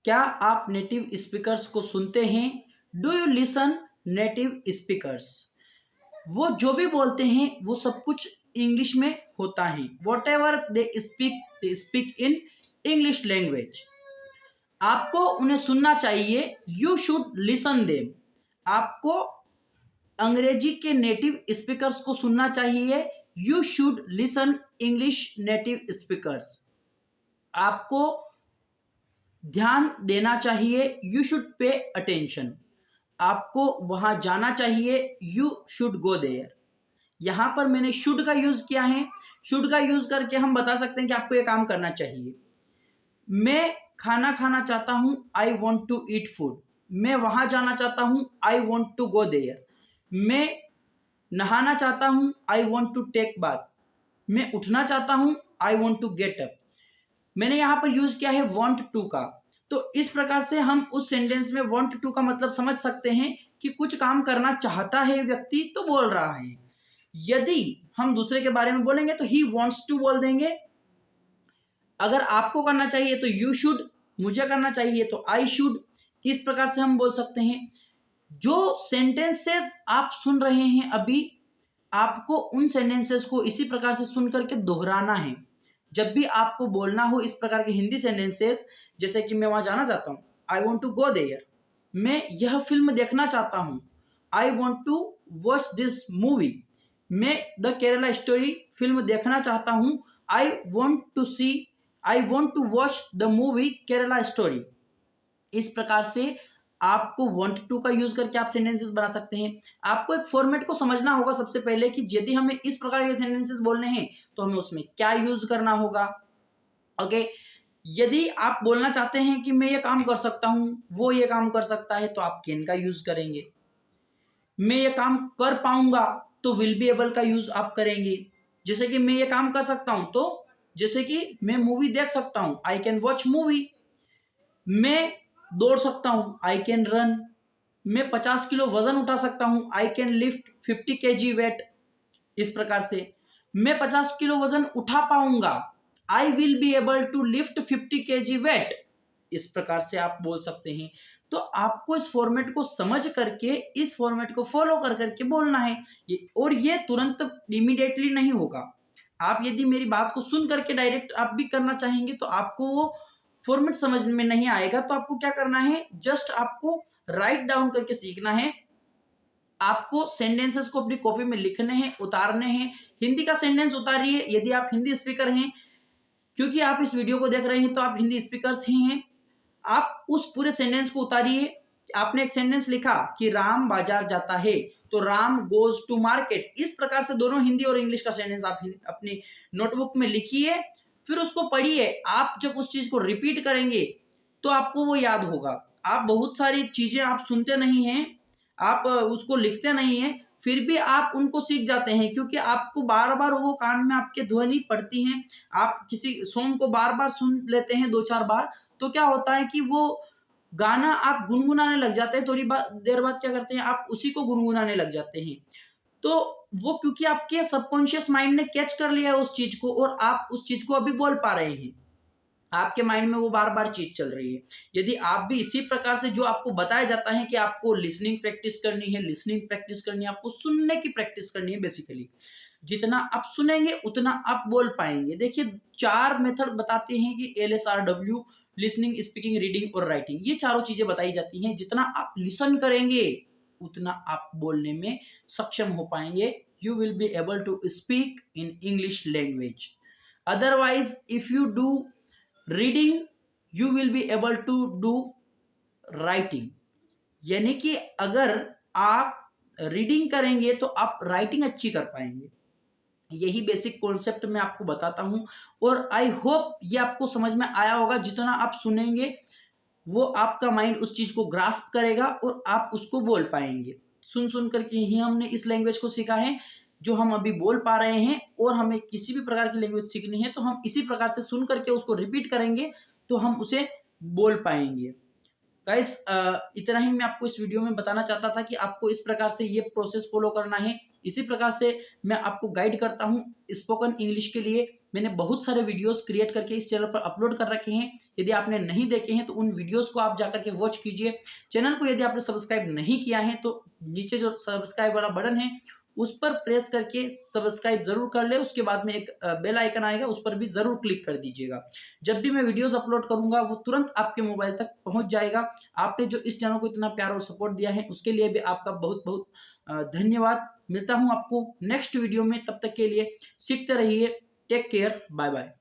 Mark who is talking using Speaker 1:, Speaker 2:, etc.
Speaker 1: क्या आप native speakers को सुनते हैं? Do you listen native speakers? वो जो भी बोलते हैं वो सब कुछ इंग्लिश में होता है। Whatever they speak in English language. आपको उन्हें सुनना चाहिए। You should listen them. आपको अंग्रेजी के नेटिव स्पीकर्स को सुनना चाहिए। You should listen English native speakers. आपको ध्यान देना चाहिए। You should pay attention. आपको वहां जाना चाहिए। You should go there. यहां पर मैंने शुड का यूज किया है। शुड का यूज करके हम बता सकते हैं कि आपको ये काम करना चाहिए। मैं खाना खाना चाहता हूं। I want to eat food. मैं वहां जाना चाहता हूं। I want to go there. मैं नहाना चाहता हूं। I want to take bath. मैं उठना चाहता हूं। I want to get up. मैंने यहां पर यूज किया है वॉन्ट टू का। तो इस प्रकार से हम उस सेंटेंस में वॉन्ट टू का मतलब समझ सकते हैं कि कुछ काम करना चाहता है व्यक्ति तो बोल रहा है। यदि हम दूसरे के बारे में बोलेंगे तो ही वॉन्ट्स टू बोल देंगे। अगर आपको करना चाहिए तो यू शुड। मुझे करना चाहिए तो आई शुड। इस प्रकार से हम बोल सकते हैं। जो सेंटेंसेस आप सुन रहे हैं अभी, आपको उन सेंटेंसेस को इसी प्रकार से सुन करके दोहराना है। जब भी आपको बोलना हो इस प्रकार के हिंदी सेंटेंसेस, जैसे कि मैं वहां जाना चाहता हूं। I want to go there. मैं यह फिल्म देखना चाहता हूं। I want to watch this movie. मैं द केरला स्टोरी फिल्म देखना चाहता हूं। I want to see. I want to watch the movie Kerala story. इस प्रकार से आपको वांट टू का यूज करके आप सेंटेंसेस बना सकते हैं। आपको एक फॉर्मेट को समझना होगा सबसे पहले कि यदि हमें इस प्रकार के सेंटेंसेस बोलने हैं तो हमें उसमें क्या यूज करना होगा। ओके। यदि आप बोलना चाहते हैं कि मैं ये काम कर सकता हूं, वो ये काम कर सकता है, तो आप कैन का यूज करेंगे। मैं ये काम कर पाऊंगा तो विल बी एबल का यूज आप करेंगे। जैसे कि मैं ये काम कर सकता हूं तो, जैसे कि मैं मूवी देख सकता हूं, आई कैन वॉच मूवी। मैं दौड़ सकता हूं, आई कैन रन। मैं 50 किलो वजन उठा सकता हूं, I can lift 50 KG weight. इस प्रकार से मैं 50 किलो वजन उठा पाऊंगा, I will be able to lift 50 KG weight. इस प्रकार से आप बोल सकते हैं। तो आपको इस फॉर्मेट को समझ करके, इस फॉर्मेट को फॉलो कर करके बोलना है। और ये तुरंत इमीडिएटली नहीं होगा। आप यदि मेरी बात को सुन करके डायरेक्ट आप भी करना चाहेंगे तो आपको वो फॉर्मेट समझ में नहीं आएगा। तो आपको क्या करना है, जस्ट आपको राइट डाउन करके सीखना है। आपको सेंटेंसेस को अपनी कॉपी में लिखने हैं, उतारने हैं। हिंदी का सेंटेंस उतारिए यदि आप हिंदी स्पीकर हैं, क्योंकि आप इस वीडियो को देख रहे हैं तो आप हिंदी स्पीकर्स ही हैं। आप उस पूरे सेंटेंस को उतारिए। आपने एक सेंटेंस लिखा कि राम बाजार जाता है, तो राम गोज टू मार्केट। इस प्रकार से दोनों हिंदी और इंग्लिश का सेंटेंस आप अपनी नोटबुक में लिखिए, फिर उसको पढ़िए। आप जब उस चीज को रिपीट करेंगे तो आपको वो याद होगा। आप बहुत सारी चीजें आप सुनते नहीं हैं, आप उसको लिखते नहीं हैं, फिर भी आप उनको सीख जाते हैं, क्योंकि आपको बार बार वो कान में आपके ध्वनि पड़ती हैं। आप किसी सॉन्ग को बार बार सुन लेते हैं 2-4 बार, तो क्या होता है कि वो गाना आप गुनगुनाने लग जाते हैं। थोड़ी देर बाद क्या करते हैं, आप उसी को गुनगुनाने लग जाते हैं। तो वो क्योंकि आपके सबकॉन्शियस माइंड ने कैच कर लिया है उस चीज को, और आप उस चीज को अभी बोल पा रहे हैं। आपके माइंड में वो बार बार चीज चल रही है। यदि आप भी इसी प्रकार से, जो आपको बताया जाता है कि आपको लिसनिंग प्रैक्टिस करनी है, लिसनिंग प्रैक्टिस करनी है, आपको सुनने की प्रैक्टिस करनी है बेसिकली। जितना आप सुनेंगे उतना आप बोल पाएंगे। देखिए 4 मेथड बताते हैं कि LSRW, लिसनिंग, स्पीकिंग, रीडिंग और राइटिंग। ये चारों चीजें बताई जाती हैं। जितना आप लिसन करेंगे उतना आप बोलने में सक्षम हो पाएंगे। You will be able to speak in English language. Otherwise if you do reading, you will be able to do writing. यानी कि अगर आप रीडिंग करेंगे तो आप राइटिंग अच्छी कर पाएंगे। यही बेसिक कॉन्सेप्ट मैं आपको बताता हूं, और आई होप ये आपको समझ में आया होगा। जितना आप सुनेंगे वो आपका माइंड उस चीज को ग्रास्प करेगा और आप उसको बोल पाएंगे। सुन सुन करके ही हमने इस लैंग्वेज को सीखा है जो हम अभी बोल पा रहे हैं। और हमें किसी भी प्रकार की लैंग्वेज सीखनी है तो हम इसी प्रकार से सुन करके उसको रिपीट करेंगे तो हम उसे बोल पाएंगे। गाइस, इतना ही मैं आपको इस वीडियो में बताना चाहता था कि आपको इस प्रकार से ये प्रोसेस फॉलो करना है। इसी प्रकार से मैं आपको गाइड करता हूँ स्पोकन इंग्लिश के लिए। मैंने बहुत सारे वीडियोस क्रिएट करके इस चैनल पर अपलोड कर रखे हैं। यदि आपने नहीं देखे हैं तो उन वीडियोस को आप जाकर के वॉच कीजिए। चैनल को यदि आपने सब्सक्राइब नहीं किया है तो नीचे जो सब्सक्राइब वाला बटन है उस पर प्रेस करके सब्सक्राइब जरूर कर ले। उसके बाद में एक बेल आइकन आएगा, उस पर भी जरूर क्लिक कर दीजिएगा। जब भी मैं वीडियोस अपलोड करूंगा वो तुरंत आपके मोबाइल तक पहुंच जाएगा। आपने जो इस चैनल को इतना प्यार और सपोर्ट दिया है उसके लिए भी आपका बहुत बहुत धन्यवाद। मिलता हूं आपको नेक्स्ट वीडियो में, तब तक के लिए सीखते रहिए। Take care, bye bye.